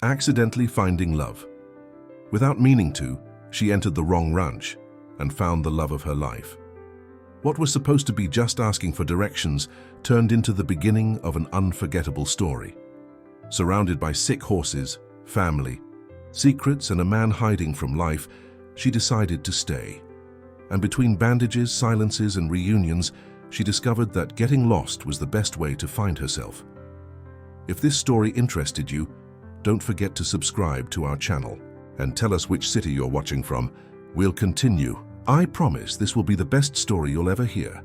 Accidentally finding love. Without meaning to, she entered the wrong ranch and found the love of her life. What was supposed to be just asking for directions turned into the beginning of an unforgettable story. Surrounded by sick horses, family, secrets, and a man hiding from life, she decided to stay. And between bandages, silences, and reunions, she discovered that getting lost was the best way to find herself. If this story interested you, don't forget to subscribe to our channel and tell us which city you're watching from. We'll continue. I promise this will be the best story you'll ever hear.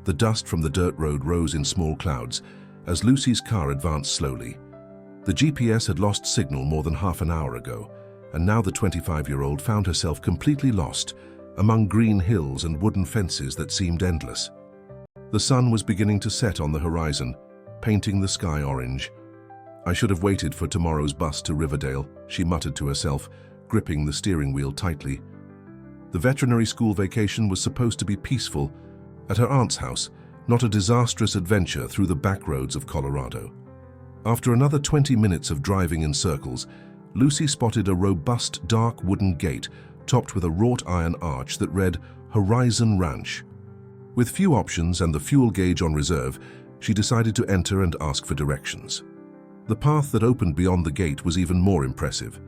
The dust from the dirt road rose in small clouds as Lucy's car advanced slowly. The GPS had lost signal more than half an hour ago, and now the 25-year-old found herself completely lost among green hills and wooden fences that seemed endless. The sun was beginning to set on the horizon, painting the sky orange. "I should have waited for tomorrow's bus to Riverdale," she muttered to herself, gripping the steering wheel tightly. The veterinary school vacation was supposed to be peaceful at her aunt's house, not a disastrous adventure through the back roads of Colorado. After another 20 minutes of driving in circles, Lucy spotted a robust, dark wooden gate topped with a wrought iron arch that read Horizon Ranch. With few options and the fuel gauge on reserve, she decided to enter and ask for directions. The path that opened beyond the gate was even more impressive.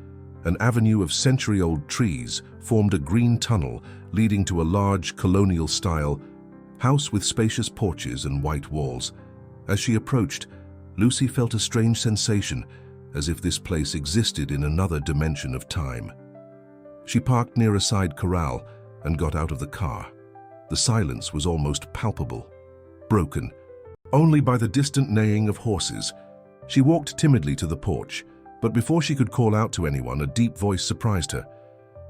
An avenue of century-old trees formed a green tunnel leading to a large, colonial-style house with spacious porches and white walls. As she approached, Lucy felt a strange sensation, as if this place existed in another dimension of time. She parked near a side corral and got out of the car. The silence was almost palpable, broken only by the distant neighing of horses. She walked timidly to the porch, but before she could call out to anyone, a deep voice surprised her.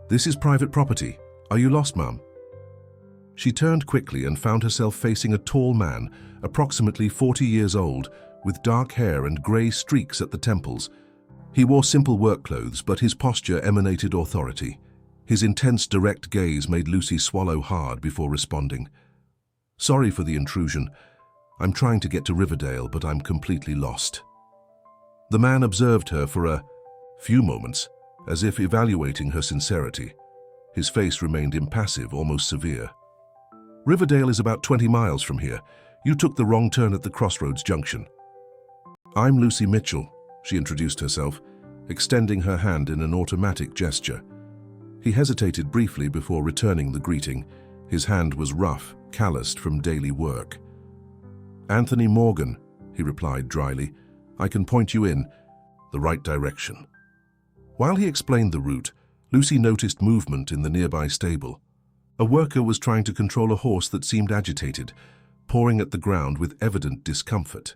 "This is private property. Are you lost, ma'am?" She turned quickly and found herself facing a tall man, approximately 40 years old, with dark hair and grey streaks at the temples. He wore simple work clothes, but his posture emanated authority. His intense, direct gaze made Lucy swallow hard before responding. "Sorry for the intrusion. I'm trying to get to Riverdale, but I'm completely lost." The man observed her for a few moments, as if evaluating her sincerity. His face remained impassive, almost severe. "Riverdale is about 20 miles from here. You took the wrong turn at the crossroads junction." "I'm Lucy Mitchell," she introduced herself, extending her hand in an automatic gesture. He hesitated briefly before returning the greeting. His hand was rough, calloused from daily work. "Anthony Morgan," he replied dryly. "I can point you in the right direction." While he explained the route, Lucy noticed movement in the nearby stable. A worker was trying to control a horse that seemed agitated, pawing at the ground with evident discomfort.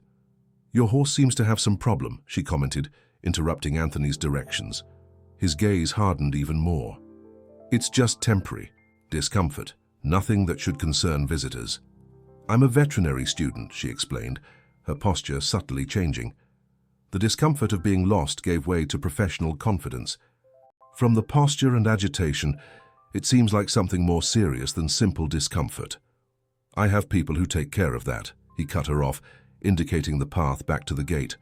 "Your horse seems to have some problem," she commented, interrupting Anthony's directions. His gaze hardened even more. "It's just temporary discomfort, nothing that should concern visitors." "I'm a veterinary student," she explained, her posture subtly changing. The discomfort of being lost gave way to professional confidence. From the posture and agitation, it seems like something more serious than simple discomfort. "I have people who take care of that," he cut her off, indicating the path back to the gate.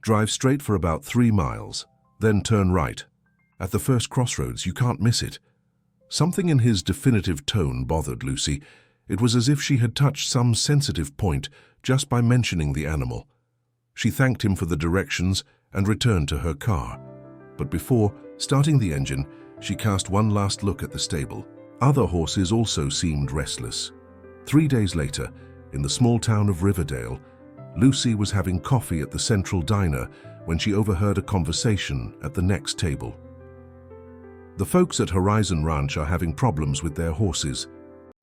"Drive straight for about 3 miles, then turn right. At the first crossroads, you can't miss it." Something in his definitive tone bothered Lucy. It was as if she had touched some sensitive point just by mentioning the animal. She thanked him for the directions and returned to her car. But before starting the engine, she cast one last look at the stable. Other horses also seemed restless. 3 days later, in the small town of Riverdale, Lucy was having coffee at the Central Diner when she overheard a conversation at the next table. "The folks at Horizon Ranch are having problems with their horses.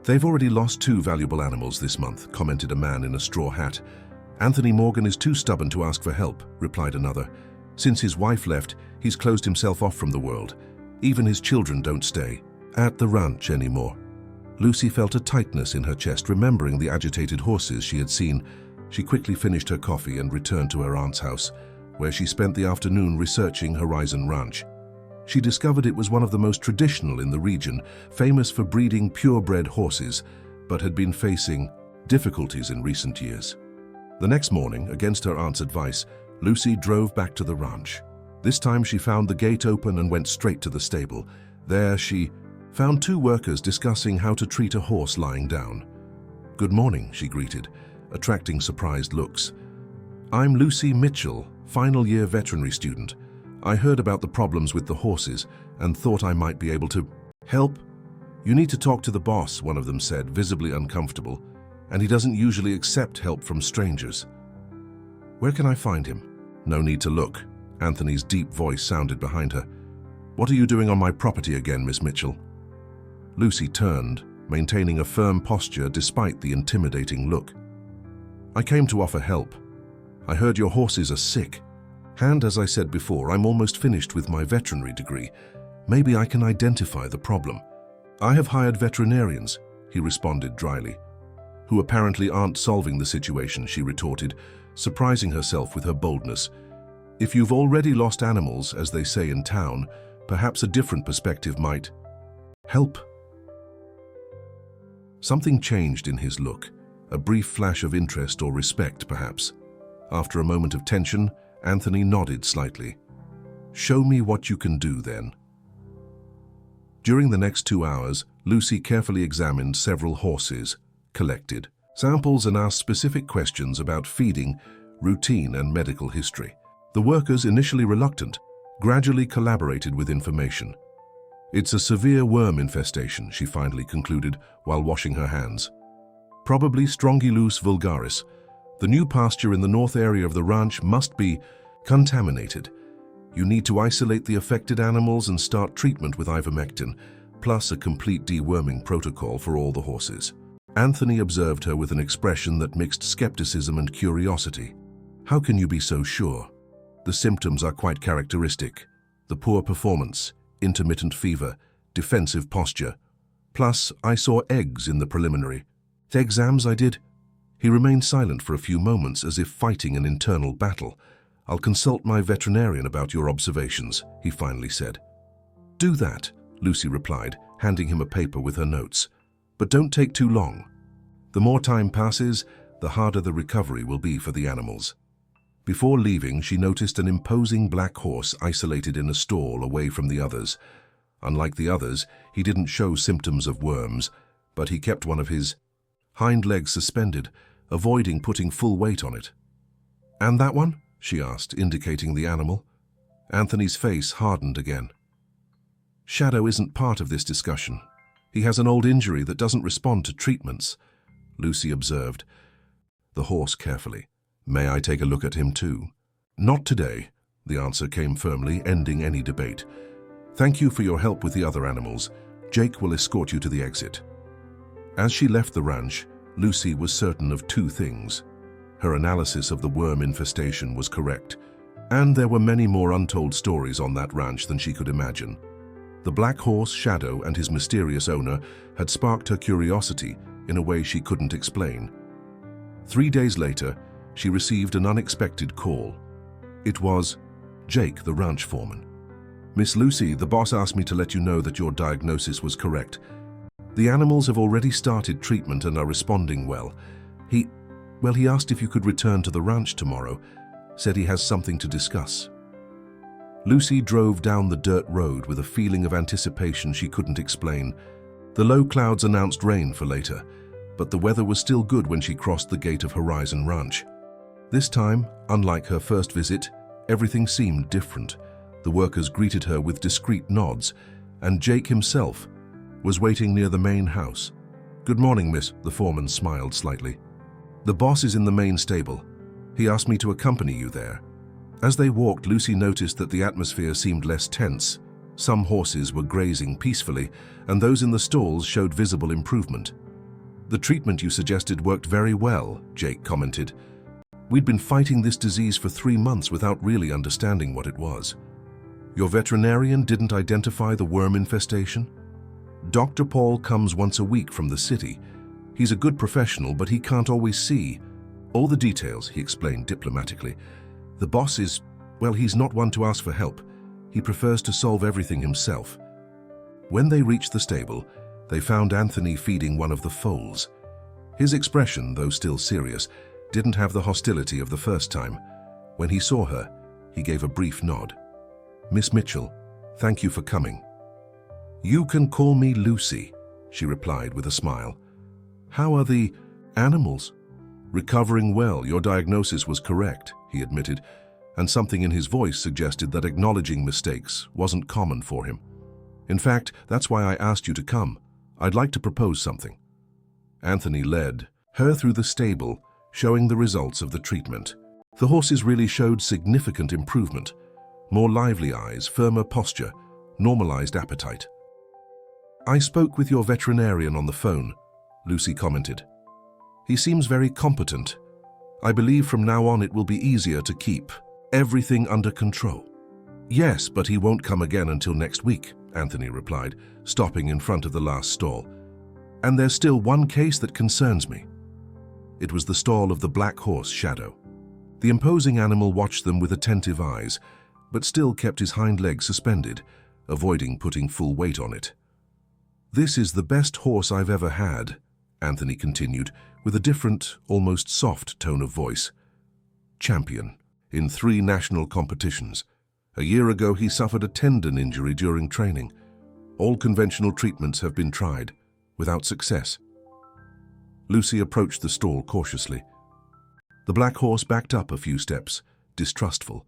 They've already lost 2 valuable animals this month," commented a man in a straw hat. "Anthony Morgan is too stubborn to ask for help," replied another. "Since his wife left, he's closed himself off from the world. Even his children don't stay at the ranch anymore." Lucy felt a tightness in her chest, remembering the agitated horses she had seen. She quickly finished her coffee and returned to her aunt's house, where she spent the afternoon researching Horizon Ranch. She discovered it was one of the most traditional in the region, famous for breeding purebred horses, but had been facing difficulties in recent years. The next morning, against her aunt's advice, Lucy drove back to the ranch. This time she found the gate open and went straight to the stable. There she found two workers discussing how to treat a horse lying down. "Good morning," she greeted, attracting surprised looks. "I'm Lucy Mitchell, final year veterinary student. I heard about the problems with the horses and thought I might be able to help." "You need to talk to the boss," one of them said, visibly uncomfortable, "and he doesn't usually accept help from strangers." "Where can I find him?" "No need to look." Anthony's deep voice sounded behind her. "What are you doing on my property again, Miss Mitchell?" Lucy turned, maintaining a firm posture despite the intimidating look. "I came to offer help. I heard your horses are sick. And as I said before, I'm almost finished with my veterinary degree. Maybe I can identify the problem." "I have hired veterinarians," he responded dryly. "Who apparently aren't solving the situation," she retorted, surprising herself with her boldness. "If you've already lost animals, as they say in town, perhaps a different perspective might help." Something changed in his look, a brief flash of interest or respect, perhaps. After a moment of tension, Anthony nodded slightly. "Show me what you can do, then." During the next 2 hours, Lucy carefully examined several horses, collected samples and asked specific questions about feeding, routine, and medical history. The workers, initially reluctant, gradually collaborated with information. "It's a severe worm infestation," she finally concluded while washing her hands. "Probably Strongylus vulgaris. The new pasture in the north area of the ranch must be contaminated. You need to isolate the affected animals and start treatment with ivermectin, plus a complete deworming protocol for all the horses." Anthony observed her with an expression that mixed skepticism and curiosity. "How can you be so sure?" "The symptoms are quite characteristic. The poor performance, intermittent fever, defensive posture. Plus, I saw eggs in the preliminary exams I did." He remained silent for a few moments as if fighting an internal battle. "I'll consult my veterinarian about your observations," he finally said. "Do that," Lucy replied, handing him a paper with her notes. "But don't take too long. The more time passes, the harder the recovery will be for the animals." Before leaving, she noticed an imposing black horse isolated in a stall away from the others. Unlike the others, he didn't show symptoms of worms, but he kept one of his hind legs suspended, avoiding putting full weight on it. "And that one?" she asked, indicating the animal. Anthony's face hardened again. "Shadow isn't part of this discussion. He has an old injury that doesn't respond to treatments," Lucy observed the horse carefully. "May I take a look at him too?" "Not today," the answer came firmly, ending any debate. "Thank you for your help with the other animals. Jake will escort you to the exit." As she left the ranch, Lucy was certain of two things. Her analysis of the worm infestation was correct, and there were many more untold stories on that ranch than she could imagine. The black horse, Shadow, and his mysterious owner had sparked her curiosity in a way she couldn't explain. 3 days later, she received an unexpected call. It was Jake, the ranch foreman. "Miss Lucy, the boss asked me to let you know that your diagnosis was correct. The animals have already started treatment and are responding well. He asked if you could return to the ranch tomorrow, said he has something to discuss." Lucy drove down the dirt road with a feeling of anticipation she couldn't explain. The low clouds announced rain for later, but the weather was still good when she crossed the gate of Horizon Ranch. This time, unlike her first visit, everything seemed different. The workers greeted her with discreet nods, and Jake himself was waiting near the main house. "Good morning, miss," the foreman smiled slightly. "The boss is in the main stable. He asked me to accompany you there." As they walked, Lucy noticed that the atmosphere seemed less tense. Some horses were grazing peacefully, and those in the stalls showed visible improvement. "The treatment you suggested worked very well," Jake commented. "We'd been fighting this disease for 3 months without really understanding what it was." "Your veterinarian didn't identify the worm infestation?" "Dr. Paul comes once a week from the city. He's a good professional, but he can't always see all the details," he explained diplomatically. "The boss is, he's not one to ask for help. He prefers to solve everything himself." When they reached the stable, they found Anthony feeding one of the foals. His expression, though still serious, didn't have the hostility of the first time. When he saw her, he gave a brief nod. "Miss Mitchell, thank you for coming." "You can call me Lucy," she replied with a smile. "How are the animals?" "Recovering well. Your diagnosis was correct," he admitted, and something in his voice suggested that acknowledging mistakes wasn't common for him. "In fact, that's why I asked you to come. I'd like to propose something." Anthony led her through the stable, showing the results of the treatment. The horses really showed significant improvement. More lively eyes, firmer posture, normalized appetite. "I spoke with your veterinarian on the phone," Lucy commented. "He seems very competent. I believe from now on it will be easier to keep everything under control." "Yes, but he won't come again until next week," Anthony replied, stopping in front of the last stall. "And there's still one case that concerns me." It was the stall of the black horse, Shadow. The imposing animal watched them with attentive eyes, but still kept his hind leg suspended, avoiding putting full weight on it. "This is the best horse I've ever had," Anthony continued, with a different, almost soft tone of voice. "Champion in 3 national competitions. A year ago he suffered a tendon injury during training. All conventional treatments have been tried, without success." Lucy approached the stall cautiously. The black horse backed up a few steps, distrustful.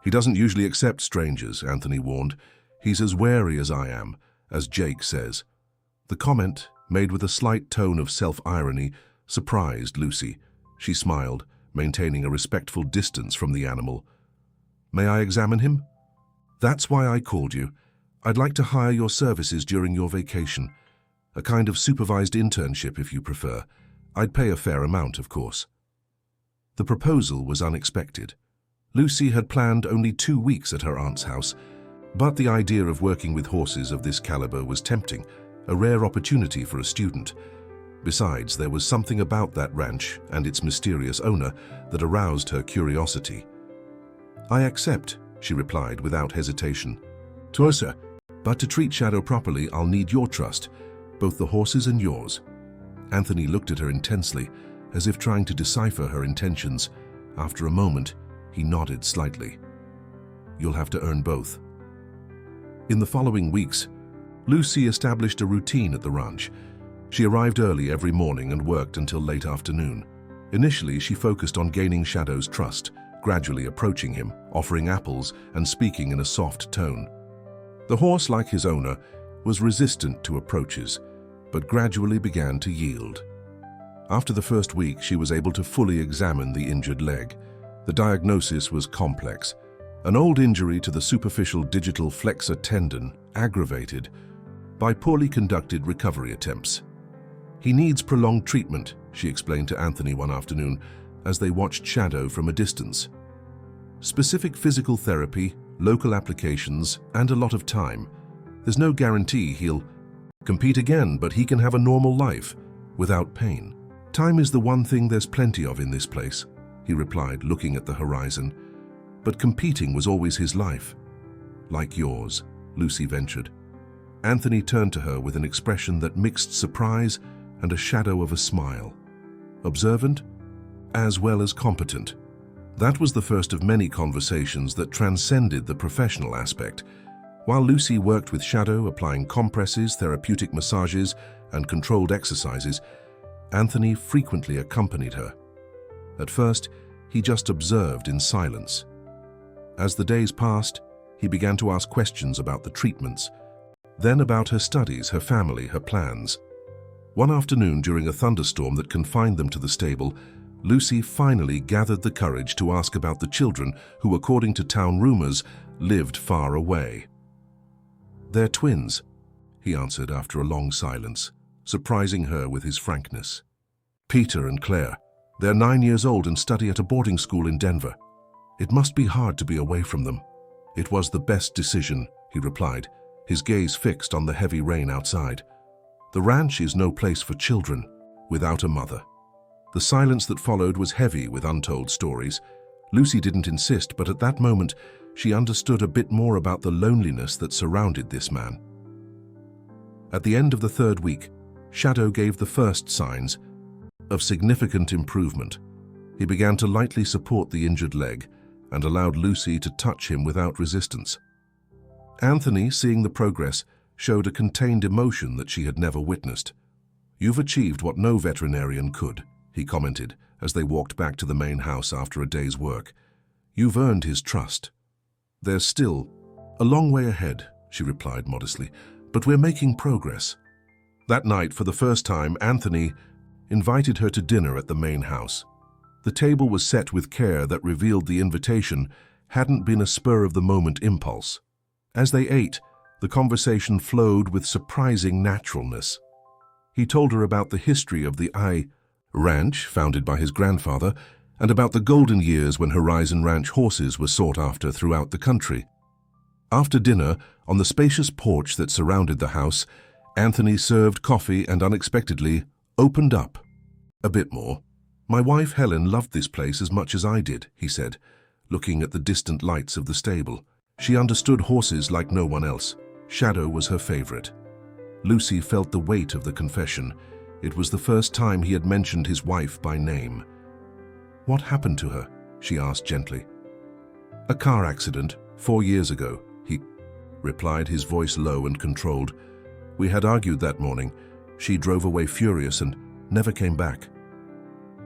"He doesn't usually accept strangers," Anthony warned. "He's as wary as I am, as Jake says." The comment, made with a slight tone of self-irony, surprised Lucy. She smiled, maintaining a respectful distance from the animal. "May I examine him?" "That's why I called you. I'd like to hire your services during your vacation. A kind of supervised internship, if you prefer. I'd pay a fair amount, of course." The proposal was unexpected. Lucy had planned only 2 weeks at her aunt's house, but the idea of working with horses of this caliber was tempting, a rare opportunity for a student. Besides, there was something about that ranch and its mysterious owner that aroused her curiosity. "I accept," she replied without hesitation. "Sir, but to treat Shadow properly, I'll need your trust, both the horses and yours." Anthony looked at her intensely, as if trying to decipher her intentions. After a moment, he nodded slightly. "You'll have to earn both." In the following weeks, Lucy established a routine at the ranch. She arrived early every morning and worked until late afternoon. Initially, she focused on gaining Shadow's trust, gradually approaching him, offering apples, and speaking in a soft tone. The horse, like his owner, was resistant to approaches, but gradually began to yield. After the first week, she was able to fully examine the injured leg. The diagnosis was complex. An old injury to the superficial digital flexor tendon, aggravated by poorly conducted recovery attempts. "He needs prolonged treatment," she explained to Anthony one afternoon as they watched Shadow from a distance. "Specific physical therapy, local applications, and a lot of time. There's no guarantee he'll compete again, but he can have a normal life without pain. Time is the one thing there's plenty of in this place," he replied, looking at the horizon. "But competing was always his life." "Like yours," Lucy ventured. Anthony turned to her with an expression that mixed surprise and a shadow of a smile. Observant, as well as competent. That was the first of many conversations that transcended the professional aspect. While Lucy worked with Shadow, applying compresses, therapeutic massages, and controlled exercises, Anthony frequently accompanied her. At first, he just observed in silence. As the days passed, he began to ask questions about the treatments, then about her studies, her family, her plans. One afternoon during a thunderstorm that confined them to the stable, Lucy finally gathered the courage to ask about the children who, according to town rumors, lived far away. "They're twins," he answered after a long silence, surprising her with his frankness. "Peter and Claire. They're 9 years old and study at a boarding school in Denver. It must be hard to be away from them." "It was the best decision," he replied, his gaze fixed on the heavy rain outside. "The ranch is no place for children without a mother." The silence that followed was heavy with untold stories. Lucy didn't insist, but at that moment, she understood a bit more about the loneliness that surrounded this man. At the end of the 3rd week, Shadow gave the first signs of significant improvement. He began to lightly support the injured leg and allowed Lucy to touch him without resistance. Anthony, seeing the progress, showed a contained emotion that she had never witnessed. "You've achieved what no veterinarian could," he commented as they walked back to the main house after a day's work. "You've earned his trust." "There's still a long way ahead," she replied modestly, "but we're making progress." That night, for the first time, Anthony invited her to dinner at the main house. The table was set with care that revealed the invitation hadn't been a spur-of-the-moment impulse. As they ate, the conversation flowed with surprising naturalness. He told her about the history of the I Ranch, founded by his grandfather, and about the golden years when Horizon Ranch horses were sought after throughout the country. After dinner, on the spacious porch that surrounded the house, Anthony served coffee and unexpectedly opened up a bit more. "My wife Helen loved this place as much as I did," he said, looking at the distant lights of the stable. "She understood horses like no one else. Shadow was her favorite." Lucy felt the weight of the confession. It was the first time he had mentioned his wife by name. "What happened to her?" she asked gently. "A car accident 4 years ago," he replied, his voice low and controlled. "We had argued that morning. She drove away furious and never came back."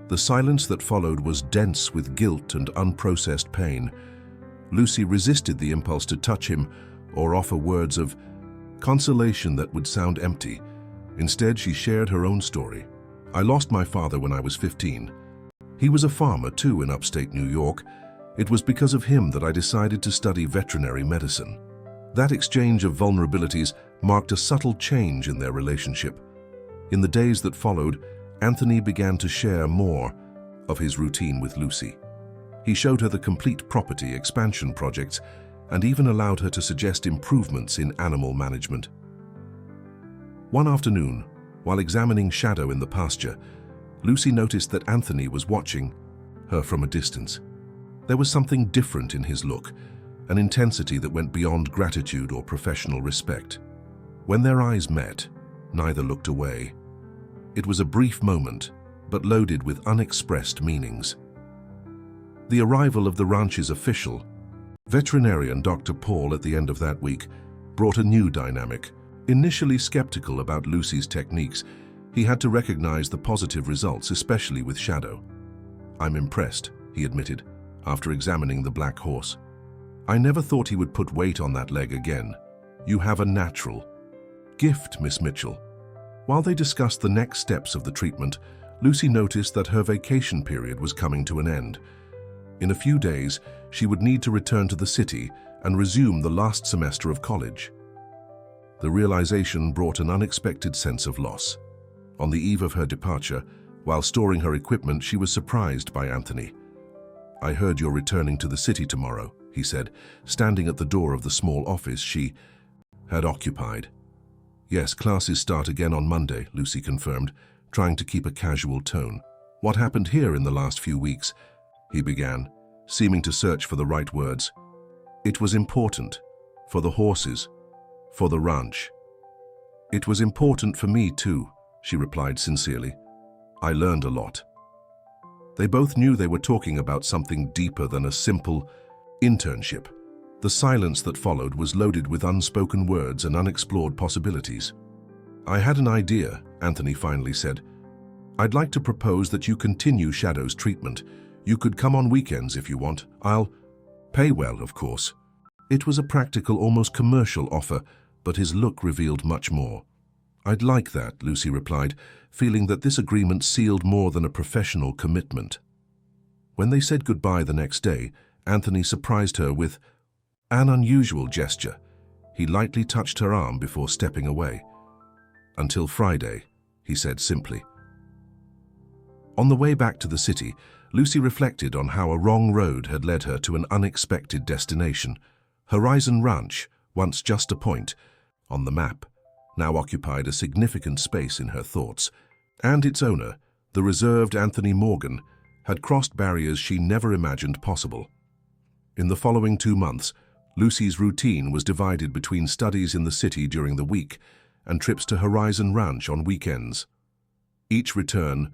The silence that followed was dense with guilt and unprocessed pain. Lucy resisted the impulse to touch him or offer words of consolation that would sound empty. Instead, she shared her own story. "I lost my father when I was 15. He was a farmer too in upstate New York. It was because of him that I decided to study veterinary medicine." That exchange of vulnerabilities marked a subtle change in their relationship. In the days that followed, Anthony began to share more of his routine with Lucy. He showed her the complete property expansion projects and even allowed her to suggest improvements in animal management. One afternoon, while examining Shadow in the pasture, Lucy noticed that Anthony was watching her from a distance. There was something different in his look, an intensity that went beyond gratitude or professional respect. When their eyes met, neither looked away. It was a brief moment, but loaded with unexpressed meanings. The arrival of the ranch's official, veterinarian Dr. Paul, at the end of that week, brought a new dynamic. Initially skeptical about Lucy's techniques, he had to recognize the positive results, especially with Shadow. "I'm impressed," he admitted, after examining the black horse. "I never thought he would put weight on that leg again. You have a natural gift, Miss Mitchell." While they discussed the next steps of the treatment, Lucy noticed that her vacation period was coming to an end. In a few days, she would need to return to the city and resume the last semester of college. The realization brought an unexpected sense of loss. On the eve of her departure, while storing her equipment, she was surprised by Anthony. "I heard you're returning to the city tomorrow," he said, standing at the door of the small office she had occupied. "Yes, classes start again on Monday," Lucy confirmed, trying to keep a casual tone. "What happened here in the last few weeks?" he began, seeming to search for the right words. "It was important. For the horses. For the ranch." "It was important for me too," she replied sincerely. "I learned a lot." They both knew they were talking about something deeper than a simple internship. The silence that followed was loaded with unspoken words and unexplored possibilities. "I had an idea," Anthony finally said. "I'd like to propose that you continue Shadow's treatment. You could come on weekends if you want. I'll pay well, of course." It was a practical, almost commercial offer, but his look revealed much more. "I'd like that," Lucy replied, feeling that this agreement sealed more than a professional commitment. When they said goodbye the next day, Anthony surprised her with an unusual gesture. He lightly touched her arm before stepping away. "Until Friday," he said simply. On the way back to the city, Lucy reflected on how a wrong road had led her to an unexpected destination. Horizon Ranch, once just a point on the map, now occupied a significant space in her thoughts, and its owner, the reserved Anthony Morgan, had crossed barriers she never imagined possible. In the following 2 months, Lucy's routine was divided between studies in the city during the week and trips to Horizon Ranch on weekends. Each return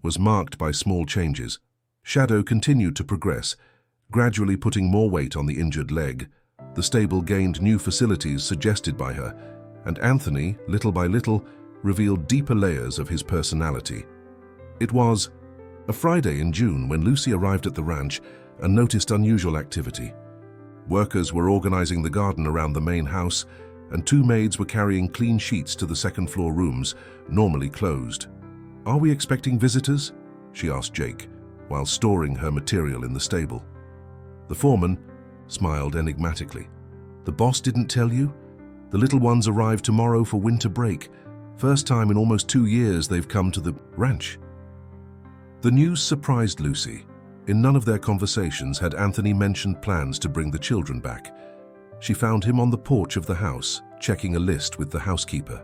was marked by small changes. Shadow continued to progress, gradually putting more weight on the injured leg, The stable gained new facilities suggested by her, and Anthony, little by little, revealed deeper layers of his personality. It was a Friday in June when Lucy arrived at the ranch and noticed unusual activity. Workers were organizing the garden around the main house, and two maids were carrying clean sheets to the second-floor rooms, normally closed. "Are we expecting visitors?" she asked Jake, while storing her material in the stable. The foreman smiled enigmatically. "The boss didn't tell you? The little ones arrive tomorrow for winter break. First time in almost 2 years they've come to the ranch." The news surprised Lucy. In none of their conversations had Anthony mentioned plans to bring the children back. She found him on the porch of the house, checking a list with the housekeeper.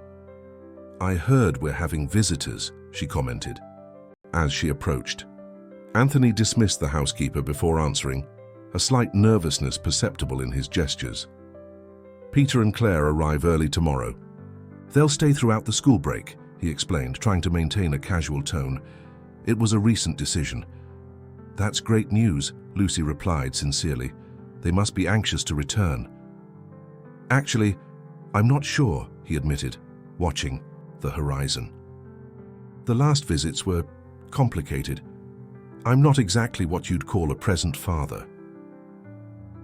"I heard we're having visitors," she commented, as she approached. Anthony dismissed the housekeeper before answering, a slight nervousness perceptible in his gestures. "Peter and Claire arrive early tomorrow. They'll stay throughout the school break," he explained, trying to maintain a casual tone. It was a recent decision. "That's great news," Lucy replied sincerely. "They must be anxious to return." "Actually, I'm not sure," he admitted, watching the horizon. "The last visits were complicated. I'm not exactly what you'd call a present father."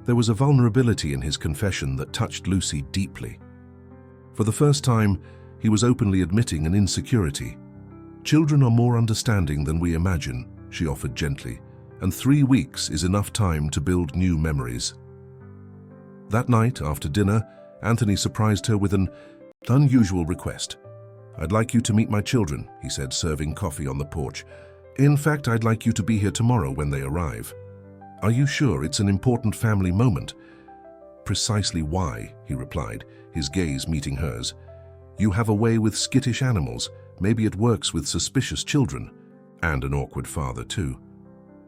There was a vulnerability in his confession that touched Lucy deeply. For the first time, he was openly admitting an insecurity. "Children are more understanding than we imagine," she offered gently, "and 3 weeks is enough time to build new memories." That night, after dinner, Anthony surprised her with an unusual request. "I'd like you to meet my children," he said, serving coffee on the porch. "In fact, I'd like you to be here tomorrow when they arrive." "Are you sure it's an important family moment?" "Precisely why," he replied, his gaze meeting hers. "You have a way with skittish animals. Maybe it works with suspicious children." And an awkward father, too.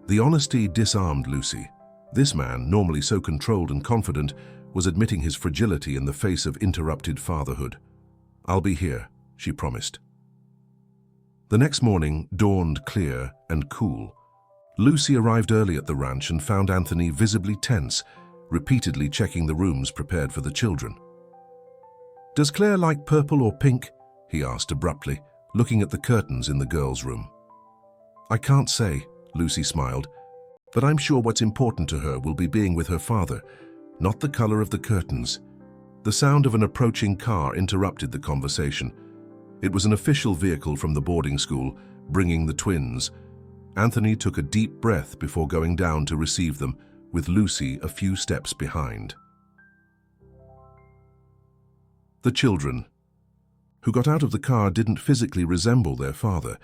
The honesty disarmed Lucy. This man, normally so controlled and confident, was admitting his fragility in the face of interrupted fatherhood. "I'll be here," she promised. The next morning dawned clear and cool. Lucy arrived early at the ranch and found Anthony visibly tense, repeatedly checking the rooms prepared for the children. "Does Claire like purple or pink?" he asked abruptly, looking at the curtains in the girls' room. "I can't say," Lucy smiled, "but I'm sure what's important to her will be being with her father, not the color of the curtains." The sound of an approaching car interrupted the conversation. It was an official vehicle from the boarding school, bringing the twins. Anthony took a deep breath before going down to receive them, with Lucy a few steps behind. The children, who got out of the car, didn't physically resemble their father,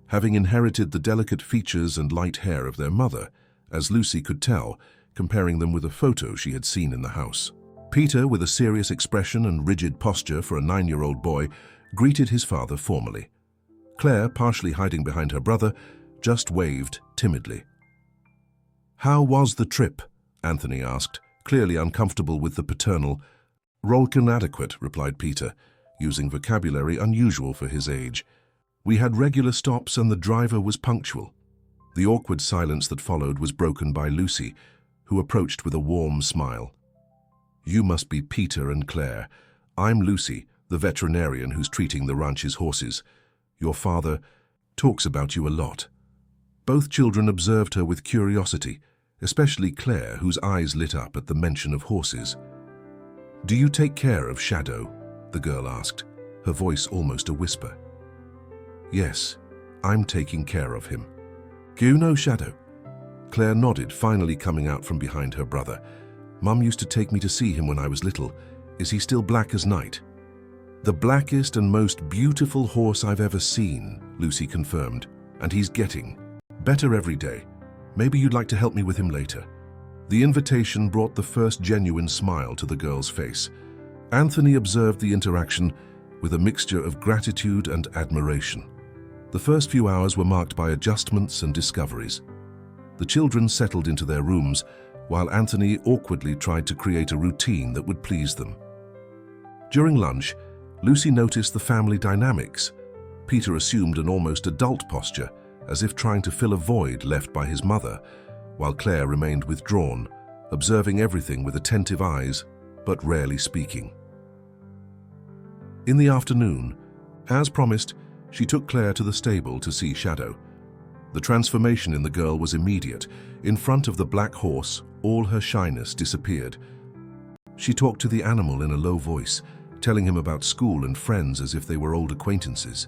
having inherited the delicate features and light hair of their mother, as Lucy could tell, comparing them with a photo she had seen in the house. Peter, with a serious expression and rigid posture for a 9-year-old boy, greeted his father formally. Claire, partially hiding behind her brother, just waved timidly. "How was the trip?" Anthony asked, clearly uncomfortable with the paternal. "Rolk inadequate," replied Peter, using vocabulary unusual for his age. "We had regular stops and the driver was punctual." The awkward silence that followed was broken by Lucy, who approached with a warm smile. "You must be Peter and Claire. I'm Lucy, the veterinarian who's treating the ranch's horses. Your father talks about you a lot." Both children observed her with curiosity, especially Claire, whose eyes lit up at the mention of horses. "Do you take care of Shadow?" the girl asked, her voice almost a whisper. "Yes, I'm taking care of him." "Do you know Shadow?" Claire nodded, finally coming out from behind her brother. "Mum used to take me to see him when I was little. Is he still black as night?" "The blackest and most beautiful horse I've ever seen," Lucy confirmed, "and he's getting better every day. Maybe you'd like to help me with him later." The invitation brought the first genuine smile to the girl's face. Anthony observed the interaction with a mixture of gratitude and admiration. The first few hours were marked by adjustments and discoveries. The children settled into their rooms, while Anthony awkwardly tried to create a routine that would please them. During lunch, Lucy noticed the family dynamics. Peter assumed an almost adult posture, as if trying to fill a void left by his mother, while Claire remained withdrawn, observing everything with attentive eyes, but rarely speaking. In the afternoon, as promised, she took Claire to the stable to see Shadow. The transformation in the girl was immediate. In front of the black horse, all her shyness disappeared. She talked to the animal in a low voice, telling him about school and friends as if they were old acquaintances.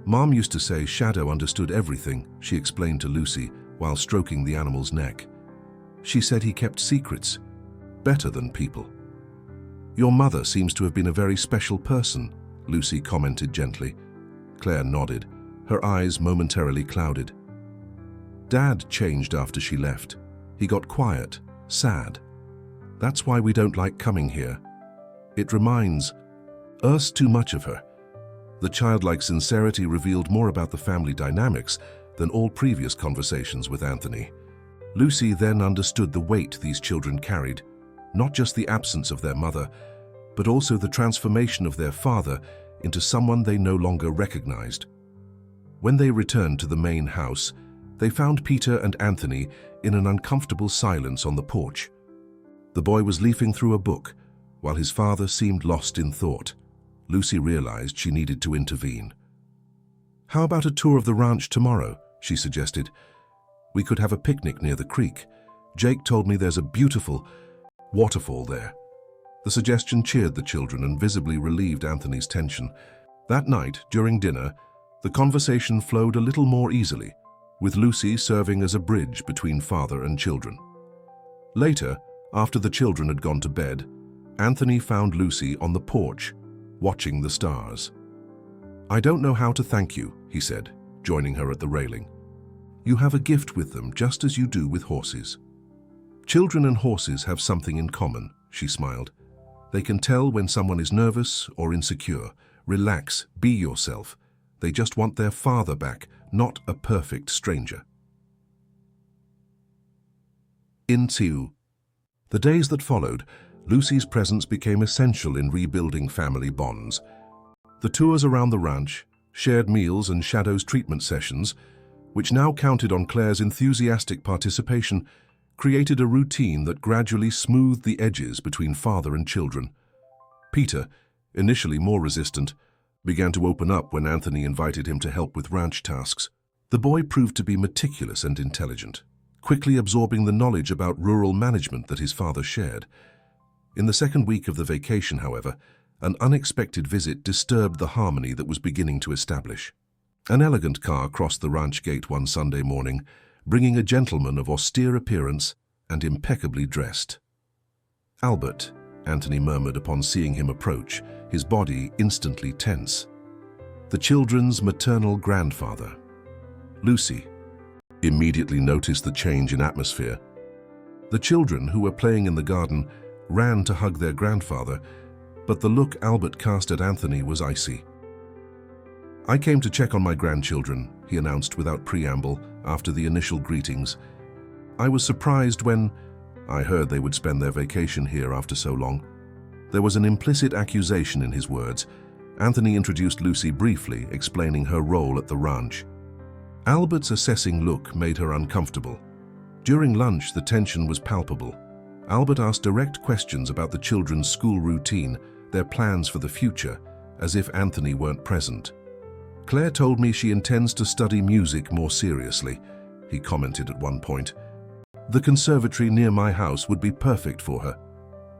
Mom used to say Shadow understood everything, she explained to Lucy while stroking the animal's neck. She said he kept secrets, better than people. Your mother seems to have been a very special person, Lucy commented gently. Claire nodded, her eyes momentarily clouded. Dad changed after she left. He got quiet, sad. That's why we don't like coming here. It reminds us too much of her. The childlike sincerity revealed more about the family dynamics than all previous conversations with Anthony. Lucy then understood the weight these children carried, not just the absence of their mother, but also the transformation of their father into someone they no longer recognized. When they returned to the main house, they found Peter and Anthony in an uncomfortable silence on the porch. The boy was leafing through a book, while his father seemed lost in thought. Lucy realized she needed to intervene. "How about a tour of the ranch tomorrow?" she suggested. "We could have a picnic near the creek. Jake told me there's a beautiful waterfall there." The suggestion cheered the children and visibly relieved Anthony's tension. That night, during dinner, the conversation flowed a little more easily, with Lucy serving as a bridge between father and children. Later, after the children had gone to bed, Anthony found Lucy on the porch, watching the stars. "I don't know how to thank you," he said, joining her at the railing. "You have a gift with them, just as you do with horses." "Children and horses have something in common," she smiled. "They can tell when someone is nervous or insecure. Relax, be yourself. They just want their father back, not a perfect stranger." Into the days that followed, Lucy's presence became essential in rebuilding family bonds. The tours around the ranch, shared meals and Shadow's treatment sessions, which now counted on Claire's enthusiastic participation, created a routine that gradually smoothed the edges between father and children. Peter, initially more resistant, began to open up when Anthony invited him to help with ranch tasks. The boy proved to be meticulous and intelligent, quickly absorbing the knowledge about rural management that his father shared. In the second week of the vacation, however, an unexpected visit disturbed the harmony that was beginning to establish. An elegant car crossed the ranch gate one Sunday morning, bringing a gentleman of austere appearance and impeccably dressed. "Albert," Anthony murmured upon seeing him approach, his body instantly tense. "The children's maternal grandfather." Lucy immediately noticed the change in atmosphere. The children, who were playing in the garden, ran to hug their grandfather, but the look Albert cast at Anthony was icy. "I came to check on my grandchildren," he announced without preamble after the initial greetings. "I was surprised when I heard they would spend their vacation here after so long." There was an implicit accusation in his words. Anthony introduced Lucy briefly, explaining her role at the ranch. Albert's assessing look made her uncomfortable. During lunch, the tension was palpable. Albert asked direct questions about the children's school routine, their plans for the future, as if Anthony weren't present. "Claire told me she intends to study music more seriously," he commented at one point. "The conservatory near my house would be perfect for her."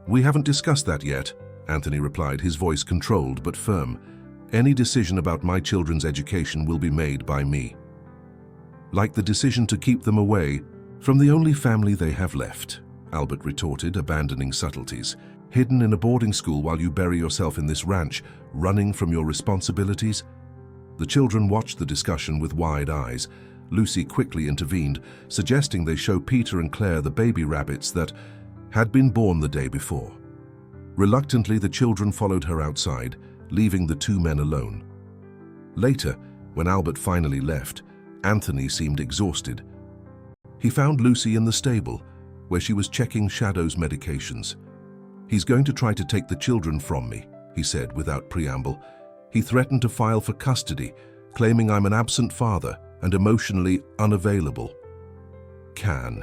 "We haven't discussed that yet," Anthony replied, his voice controlled but firm. "Any decision about my children's education will be made by me." "Like the decision to keep them away from the only family they have left," Albert retorted, abandoning subtleties. "Hidden in a boarding school while you bury yourself in this ranch, running from your responsibilities?" The children watched the discussion with wide eyes. Lucy quickly intervened, suggesting they show Peter and Claire the baby rabbits that had been born the day before. Reluctantly, the children followed her outside, leaving the two men alone. Later, when Albert finally left, Anthony seemed exhausted. He found Lucy in the stable, where she was checking Shadow's medications. "He's going to try to take the children from me," he said without preamble. "He threatened to file for custody, claiming I'm an absent father and emotionally unavailable." "Can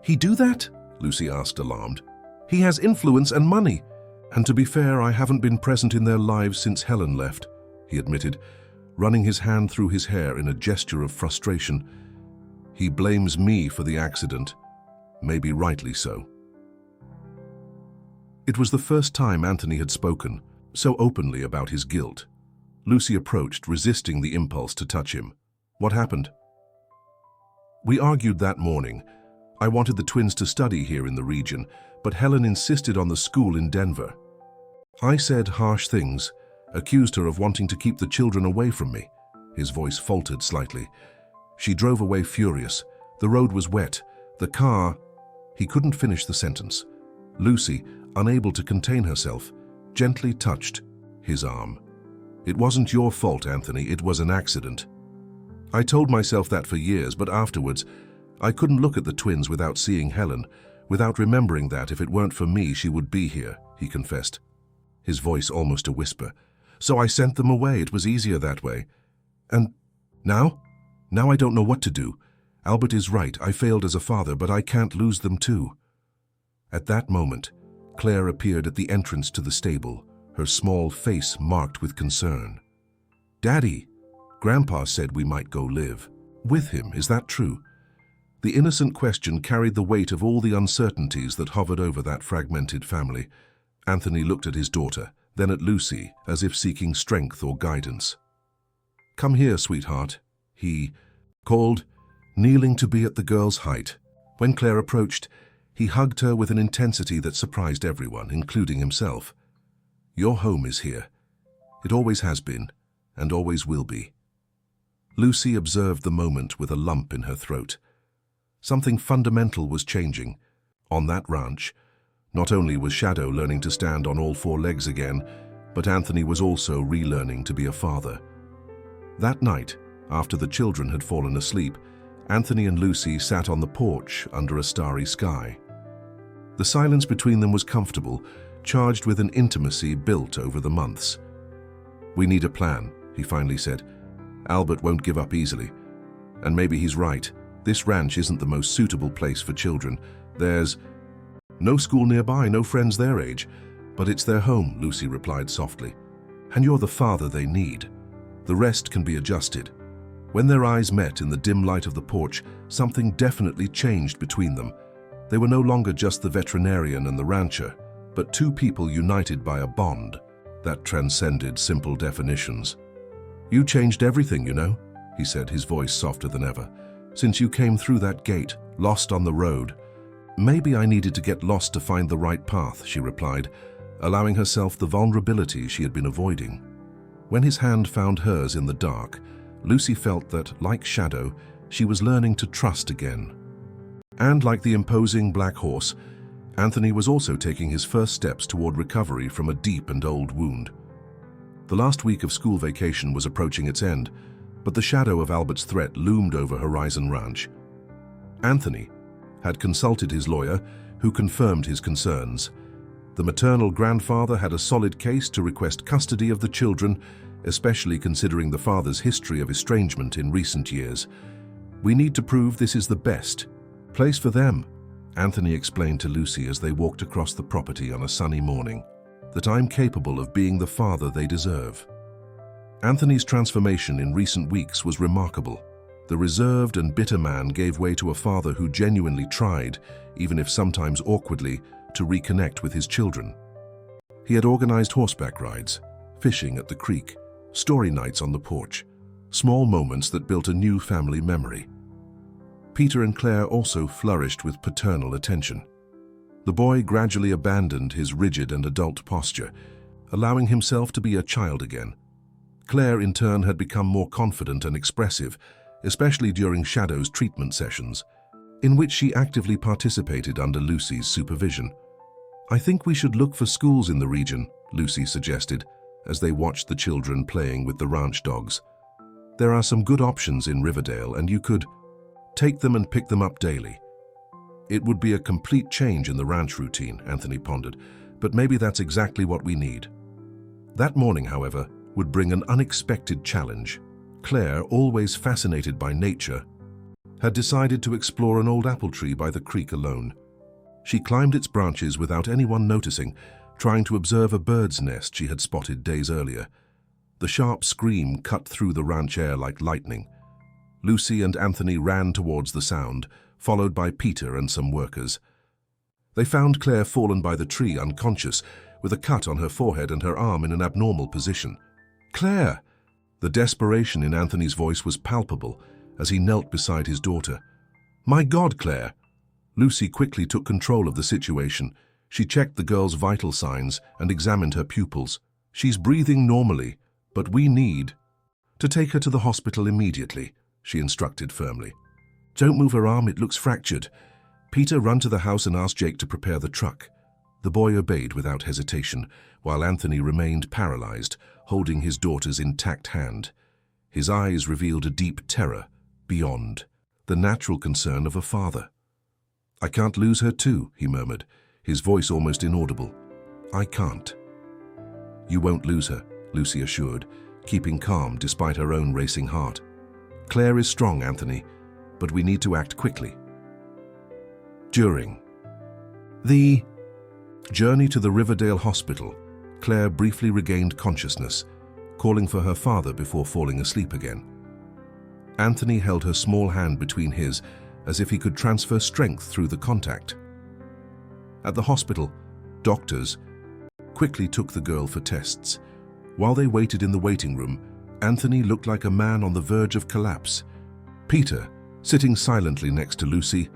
he do that?" Lucy asked, alarmed. He has influence and money. And to be fair, I haven't been present in their lives since Helen left, he admitted, running his hand through his hair in a gesture of frustration. He blames me for the accident. Maybe rightly so. It was the first time Anthony had spoken so openly about his guilt. Lucy approached, resisting the impulse to touch him. What happened? We argued that morning. I wanted the twins to study here in the region, but Helen insisted on the school in Denver. I said harsh things, accused her of wanting to keep the children away from me. His voice faltered slightly. She drove away furious. The road was wet. The car... He couldn't finish the sentence. Lucy, unable to contain herself, gently touched his arm. It wasn't your fault, Anthony. It was an accident. I told myself that for years, but afterwards, I couldn't look at the twins without seeing Helen, without remembering that if it weren't for me, she would be here, he confessed, his voice almost a whisper. So I sent them away. It was easier that way. And now? Now I don't know what to do. Albert is right. I failed as a father, but I can't lose them too. At that moment, Claire appeared at the entrance to the stable, her small face marked with concern. Daddy, Grandpa said we might go live with him. Is that true? The innocent question carried the weight of all the uncertainties that hovered over that fragmented family. Anthony looked at his daughter, then at Lucy, as if seeking strength or guidance. Come here, sweetheart, he called, kneeling to be at the girl's height. When Claire approached, he hugged her with an intensity that surprised everyone, including himself. Your home is here. It always has been, and always will be. Lucy observed the moment with a lump in her throat. Something fundamental was changing. On that ranch, not only was Shadow learning to stand on all four legs again, but Anthony was also relearning to be a father. That night, after the children had fallen asleep, Anthony and Lucy sat on the porch under a starry sky. The silence between them was comfortable, charged with an intimacy built over the months. We need a plan, he finally said. Albert won't give up easily. And maybe he's right. This ranch isn't the most suitable place for children. There's no school nearby, no friends their age. But it's their home, Lucy replied softly. And you're the father they need. The rest can be adjusted. When their eyes met in the dim light of the porch, something definitely changed between them. They were no longer just the veterinarian and the rancher, but two people united by a bond that transcended simple definitions. You changed everything, you know, he said, his voice softer than ever. Since you came through that gate, lost on the road. Maybe I needed to get lost to find the right path, she replied, allowing herself the vulnerability she had been avoiding. When his hand found hers in the dark, Lucy felt that, like Shadow, she was learning to trust again. And like the imposing black horse, Anthony was also taking his first steps toward recovery from a deep and old wound. The last week of school vacation was approaching its end, but the shadow of Albert's threat loomed over Horizon Ranch. Anthony had consulted his lawyer, who confirmed his concerns. The maternal grandfather had a solid case to request custody of the children, especially considering the father's history of estrangement in recent years. We need to prove this is the best place for them, Anthony explained to Lucy as they walked across the property on a sunny morning, that I'm capable of being the father they deserve. Anthony's transformation in recent weeks was remarkable. The reserved and bitter man gave way to a father who genuinely tried, even if sometimes awkwardly, to reconnect with his children. He had organized horseback rides, fishing at the creek, story nights on the porch, small moments that built a new family memory. Peter and Claire also flourished with paternal attention. The boy gradually abandoned his rigid and adult posture, allowing himself to be a child again. Claire, in turn, had become more confident and expressive, especially during Shadow's treatment sessions, in which she actively participated under Lucy's supervision. I think we should look for schools in the region, Lucy suggested, as they watched the children playing with the ranch dogs. There are some good options in Riverdale, and you could take them and pick them up daily. It would be a complete change in the ranch routine, Anthony pondered, but maybe that's exactly what we need. That morning, however, would bring an unexpected challenge. Claire, always fascinated by nature, had decided to explore an old apple tree by the creek alone. She climbed its branches without anyone noticing, trying to observe a bird's nest she had spotted days earlier. The sharp scream cut through the ranch air like lightning. Lucy and Anthony ran towards the sound, followed by Peter and some workers. They found Claire fallen by the tree, unconscious, with a cut on her forehead and her arm in an abnormal position. "Claire!" The desperation in Anthony's voice was palpable as he knelt beside his daughter. "My God, Claire!" Lucy quickly took control of the situation. She checked the girl's vital signs and examined her pupils. "She's breathing normally, but we need to take her to the hospital immediately," she instructed firmly. "Don't move her arm, it looks fractured. Peter, run to the house and ask Jake to prepare the truck." The boy obeyed without hesitation, while Anthony remained paralyzed, holding his daughter's intact hand. His eyes revealed a deep terror, beyond the natural concern of a father. "I can't lose her too," he murmured, his voice almost inaudible. "I can't." "You won't lose her," Lucy assured, keeping calm despite her own racing heart. "Claire is strong, Anthony, but we need to act quickly." During the journey to the Riverdale Hospital, Claire briefly regained consciousness, calling for her father before falling asleep again. Anthony held her small hand between his, as if he could transfer strength through the contact. At the hospital, doctors quickly took the girl for tests. While they waited in the waiting room, Anthony looked like a man on the verge of collapse. Peter, sitting silently next to Lucy,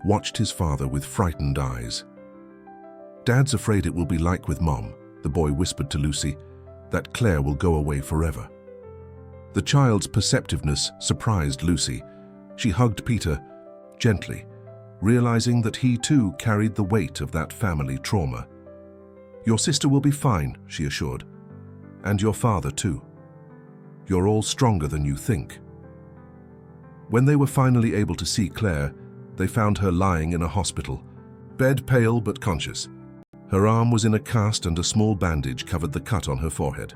watched his father with frightened eyes. "Dad's afraid it will be like with Mom," the boy whispered to Lucy, "that Claire will go away forever." The child's perceptiveness surprised Lucy. She hugged Peter gently, realizing that he too carried the weight of that family trauma. "Your sister will be fine," she assured. "And your father too. You're all stronger than you think." When they were finally able to see Claire, they found her lying in a hospital bed, pale but conscious. Her arm was in a cast and a small bandage covered the cut on her forehead.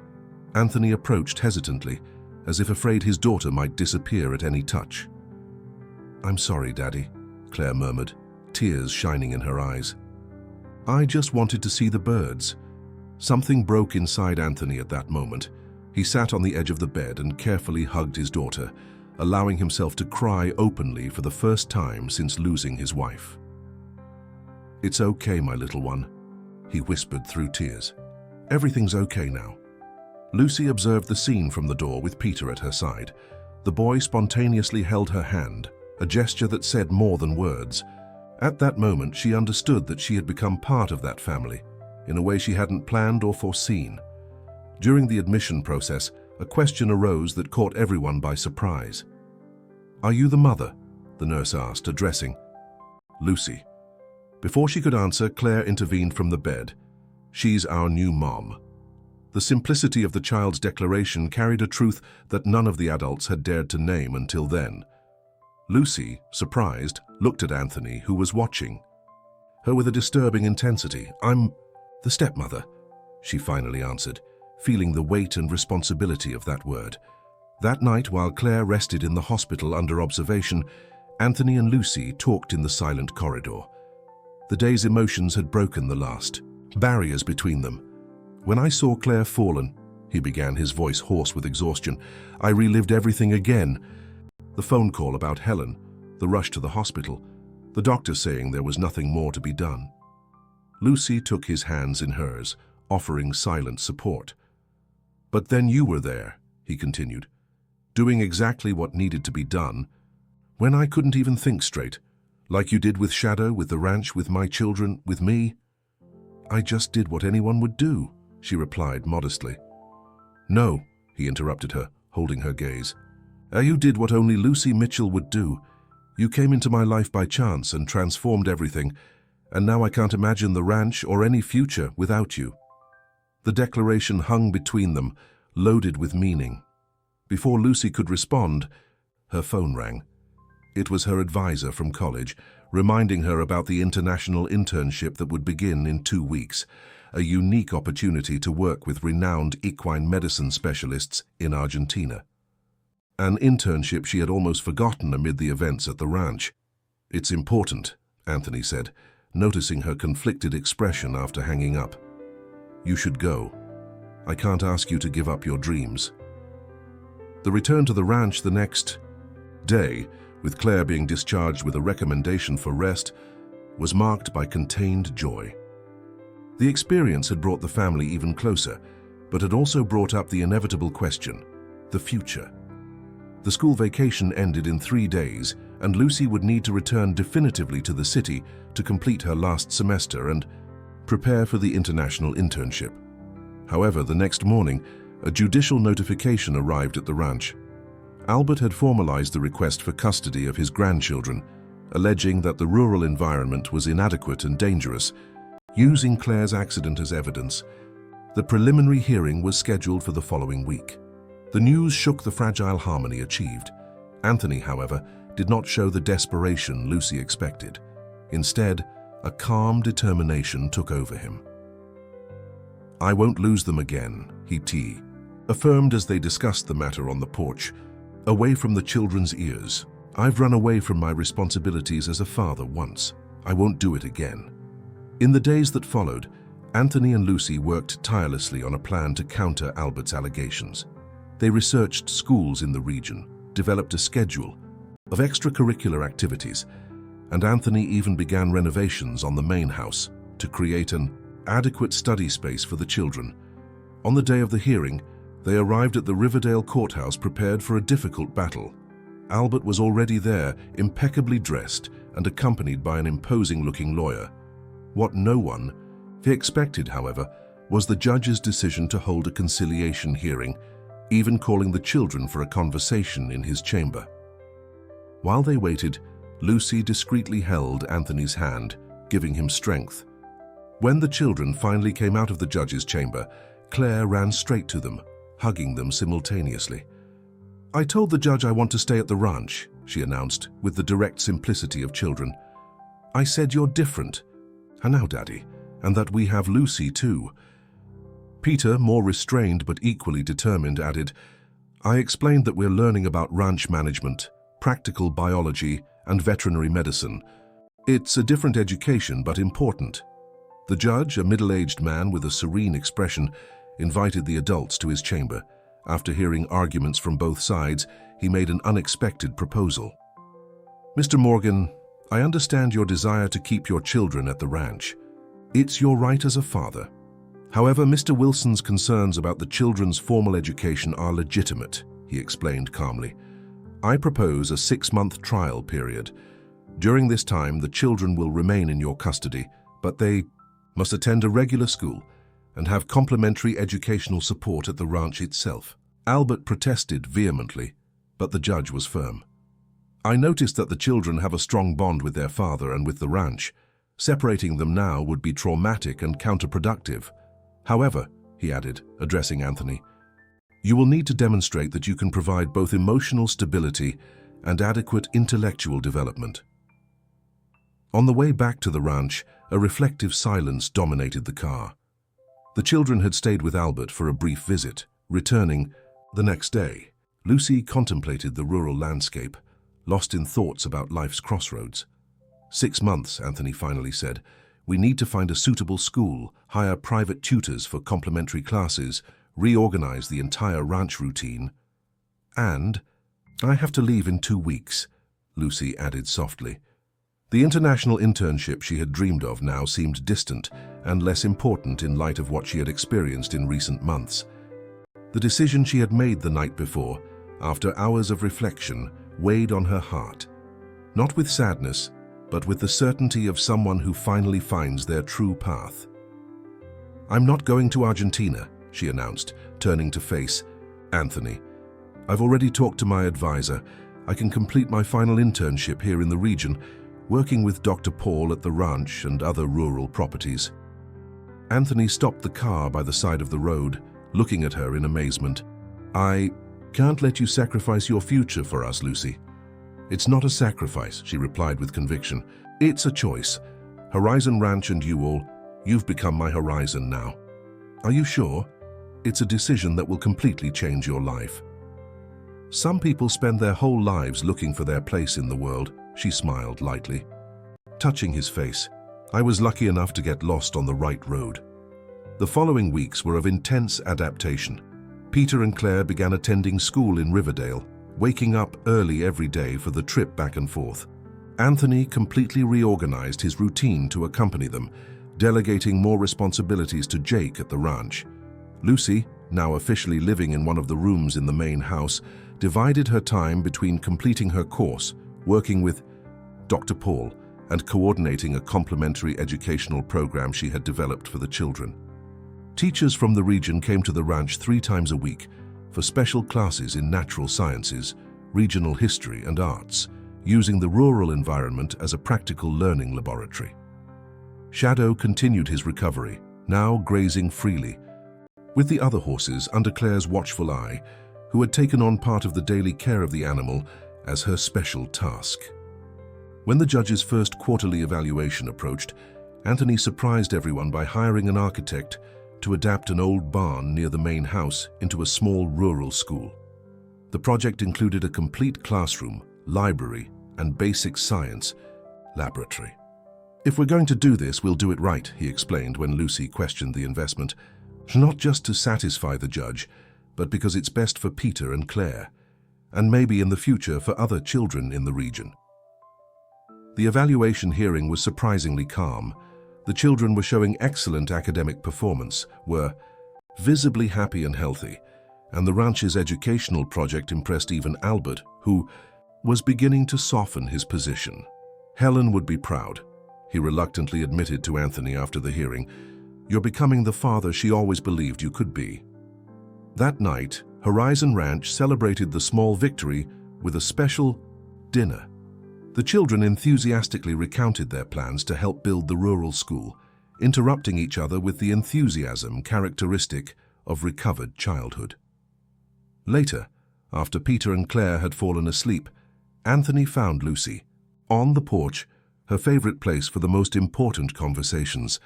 Anthony approached hesitantly, as if afraid his daughter might disappear at any touch. "I'm sorry, Daddy," Claire murmured, tears shining in her eyes. "I just wanted to see the birds." Something broke inside Anthony at that moment. He sat on the edge of the bed and carefully hugged his daughter, allowing himself to cry openly for the first time since losing his wife. "It's okay, my little one," he whispered through tears. "Everything's okay now." Lucy observed the scene from the door with Peter at her side. The boy spontaneously held her hand, a gesture that said more than words. At that moment, she understood that she had become part of that family, in a way she hadn't planned or foreseen. During the admission process, a question arose that caught everyone by surprise. "Are you the mother?" the nurse asked, addressing Lucy. Before she could answer, Claire intervened from the bed. "She's our new mom." The simplicity of the child's declaration carried a truth that none of the adults had dared to name until then. Lucy, surprised, looked at Anthony, who was watching her with a disturbing intensity. "I'm the stepmother," she finally answered, feeling the weight and responsibility of that word. That night, while Claire rested in the hospital under observation, Anthony and Lucy talked in the silent corridor. The day's emotions had broken the last barriers between them. "When I saw Claire fallen," he began, his voice hoarse with exhaustion, "I relived everything again. The phone call about Helen, the rush to the hospital, the doctor saying there was nothing more to be done." Lucy took his hands in hers, offering silent support. "But then you were there," he continued, "doing exactly what needed to be done, when I couldn't even think straight, like you did with Shadow, with the ranch, with my children, with me." "I just did what anyone would do," she replied modestly. "No," he interrupted her, holding her gaze. "You did what only Lucy Mitchell would do. You came into my life by chance and transformed everything, and now I can't imagine the ranch or any future without you." The declaration hung between them, loaded with meaning. Before Lucy could respond, her phone rang. It was her advisor from college, reminding her about the international internship that would begin in 2 weeks, a unique opportunity to work with renowned equine medicine specialists in Argentina. An internship she had almost forgotten amid the events at the ranch. "It's important," Anthony said, noticing her conflicted expression after hanging up. "You should go. I can't ask you to give up your dreams." The return to the ranch the next day, with Claire being discharged with a recommendation for rest, was marked by contained joy. The experience had brought the family even closer, but had also brought up the inevitable question: the future. The school vacation ended in 3 days, and Lucy would need to return definitively to the city to complete her last semester and prepare for the international internship. However, the next morning, a judicial notification arrived at the ranch. Albert had formalized the request for custody of his grandchildren, alleging that the rural environment was inadequate and dangerous. Using Claire's accident as evidence, the preliminary hearing was scheduled for the following week. The news shook the fragile harmony achieved. Anthony, however, did not show the desperation Lucy expected. Instead, a calm determination took over him. "I won't lose them again," he affirmed as they discussed the matter on the porch, away from the children's ears. "I've run away from my responsibilities as a father once. I won't do it again." In the days that followed, Anthony and Lucy worked tirelessly on a plan to counter Albert's allegations. They researched schools in the region, developed a schedule of extracurricular activities, and Anthony even began renovations on the main house to create an adequate study space for the children. On the day of the hearing, they arrived at the Riverdale courthouse prepared for a difficult battle. Albert was already there, impeccably dressed and accompanied by an imposing-looking lawyer. What no one expected, however, was the judge's decision to hold a conciliation hearing, even calling the children for a conversation in his chamber. While they waited, Lucy discreetly held Anthony's hand, giving him strength. When the children finally came out of the judge's chamber, Claire ran straight to them, hugging them simultaneously. "I told the judge I want to stay at the ranch," she announced, with the direct simplicity of children. "I said you're different. And now, Daddy, and that we have Lucy too." Peter, more restrained but equally determined, added, "I explained that we're learning about ranch management, practical biology, and veterinary medicine. It's a different education, but important." The judge, a middle-aged man with a serene expression, invited the adults to his chamber. After hearing arguments from both sides, he made an unexpected proposal. "Mr. Morgan, I understand your desire to keep your children at the ranch. It's your right as a father. However, Mr. Wilson's concerns about the children's formal education are legitimate," he explained calmly. "I propose a 6-month trial period. During this time, the children will remain in your custody, but they must attend a regular school and have complementary educational support at the ranch itself." Albert protested vehemently, but the judge was firm. "I noticed that the children have a strong bond with their father and with the ranch. Separating them now would be traumatic and counterproductive. However," he added, addressing Anthony, "you will need to demonstrate that you can provide both emotional stability and adequate intellectual development." On the way back to the ranch, a reflective silence dominated the car. The children had stayed with Albert for a brief visit. Returning the next day, Lucy contemplated the rural landscape, lost in thoughts about life's crossroads. 6 months, Anthony finally said. "We need to find a suitable school, hire private tutors for complementary classes, reorganize the entire ranch routine. And I have to leave in 2 weeks," Lucy added softly. The international internship she had dreamed of now seemed distant and less important in light of what she had experienced in recent months. The decision she had made the night before, after hours of reflection, weighed on her heart. Not with sadness, but with the certainty of someone who finally finds their true path. "I'm not going to Argentina," she announced, turning to face Anthony. "I've already talked to my advisor. I can complete my final internship here in the region, working with Dr. Paul at the ranch and other rural properties." Anthony stopped the car by the side of the road, looking at her in amazement. "I can't let you sacrifice your future for us, Lucy." "It's not a sacrifice," she replied with conviction. "It's a choice. Horizon Ranch and you all, you've become my horizon now." "Are you sure? It's a decision that will completely change your life." "Some people spend their whole lives looking for their place in the world," she smiled lightly. Touching his face, I was lucky enough to get lost on the right road. The following weeks were of intense adaptation. Peter and Claire began attending school in Riverdale, waking up early every day for the trip back and forth. Anthony completely reorganized his routine to accompany them, delegating more responsibilities to Jake at the ranch. Lucy, now officially living in one of the rooms in the main house, divided her time between completing her course, working with Dr. Paul, and coordinating a complementary educational program she had developed for the children. Teachers from the region came to the ranch 3 times a week for special classes in natural sciences, regional history, and arts, using the rural environment as a practical learning laboratory. Shadow continued his recovery, now grazing freely, with the other horses under Claire's watchful eye, who had taken on part of the daily care of the animal as her special task. When the judge's first quarterly evaluation approached, Anthony surprised everyone by hiring an architect to adapt an old barn near the main house into a small rural school. The project included a complete classroom, library, and basic science laboratory. "If we're going to do this, we'll do it right," he explained when Lucy questioned the investment. "Not just to satisfy the judge, but because it's best for Peter and Claire, and maybe in the future for other children in the region." The evaluation hearing was surprisingly calm. The children were showing excellent academic performance, were visibly happy and healthy, and the ranch's educational project impressed even Albert, who was beginning to soften his position. "Helen would be proud," he reluctantly admitted to Anthony after the hearing. "You're becoming the father she always believed you could be." That night, Horizon Ranch celebrated the small victory with a special dinner. The children enthusiastically recounted their plans to help build the rural school, interrupting each other with the enthusiasm characteristic of recovered childhood. Later, after Peter and Claire had fallen asleep, Anthony found Lucy on the porch, her favorite place for the most important conversations.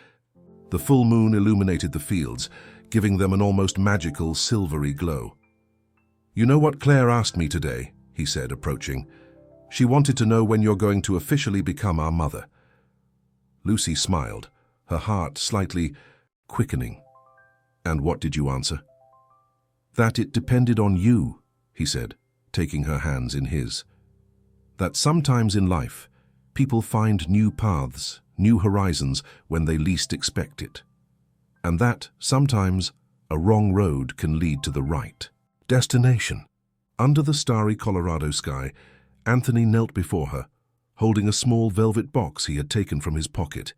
The full moon illuminated the fields, giving them an almost magical silvery glow. "You know what Claire asked me today?" he said, approaching. "She wanted to know when you're going to officially become our mother." Lucy smiled, her heart slightly quickening. "And what did you answer?" "That it depended on you," he said, taking her hands in his. "That sometimes in life, people find new paths, new horizons when they least expect it. And that, sometimes, a wrong road can lead to the right destination." Under the starry Colorado sky, Anthony knelt before her, holding a small velvet box he had taken from his pocket.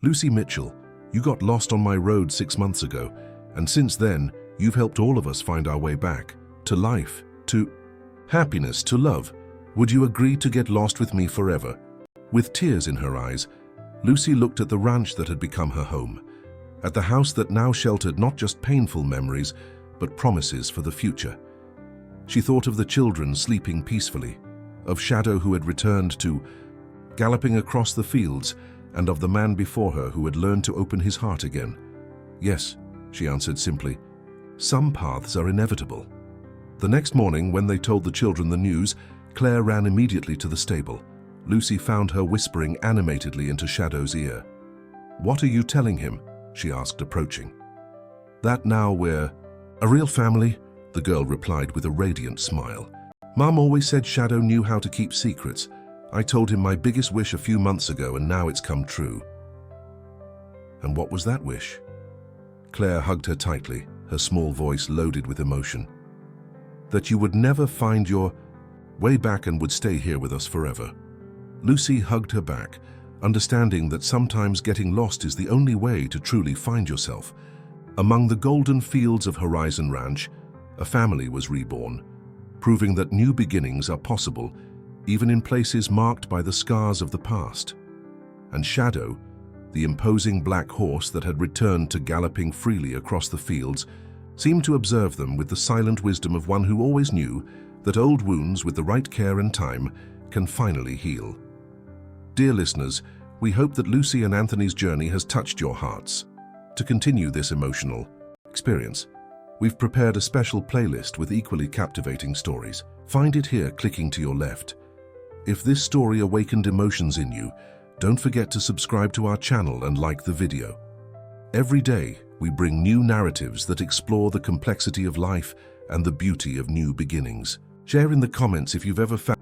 "Lucy Mitchell, you got lost on my road 6 months ago, and since then, you've helped all of us find our way back, to life, to happiness, to love. Would you agree to get lost with me forever?" With tears in her eyes, Lucy looked at the ranch that had become her home, at the house that now sheltered not just painful memories, but promises for the future. She thought of the children sleeping peacefully, of Shadow who had returned to galloping across the fields, and of the man before her who had learned to open his heart again. "Yes," she answered simply. "Some paths are inevitable." The next morning, when they told the children the news, Claire ran immediately to the stable. Lucy found her whispering animatedly into Shadow's ear. "What are you telling him?" she asked, approaching. "That now we're a real family," the girl replied with a radiant smile. "Mom always said Shadow knew how to keep secrets. I told him my biggest wish a few months ago, and now it's come true." "And what was that wish?" Claire hugged her tightly, her small voice loaded with emotion. "That you would never find your way back and would stay here with us forever." Lucy hugged her back, understanding that sometimes getting lost is the only way to truly find yourself. Among the golden fields of Horizon Ranch, a family was reborn, proving that new beginnings are possible, even in places marked by the scars of the past. And Shadow, the imposing black horse that had returned to galloping freely across the fields, seemed to observe them with the silent wisdom of one who always knew that old wounds, with the right care and time, can finally heal. Dear listeners, we hope that Lucy and Anthony's journey has touched your hearts. To continue this emotional experience, we've prepared a special playlist with equally captivating stories. Find it here, clicking to your left. If this story awakened emotions in you, Don't forget to subscribe to our channel and like the video. Every day, we bring new narratives that explore the complexity of life and the beauty of new beginnings. Share in the comments if you've ever found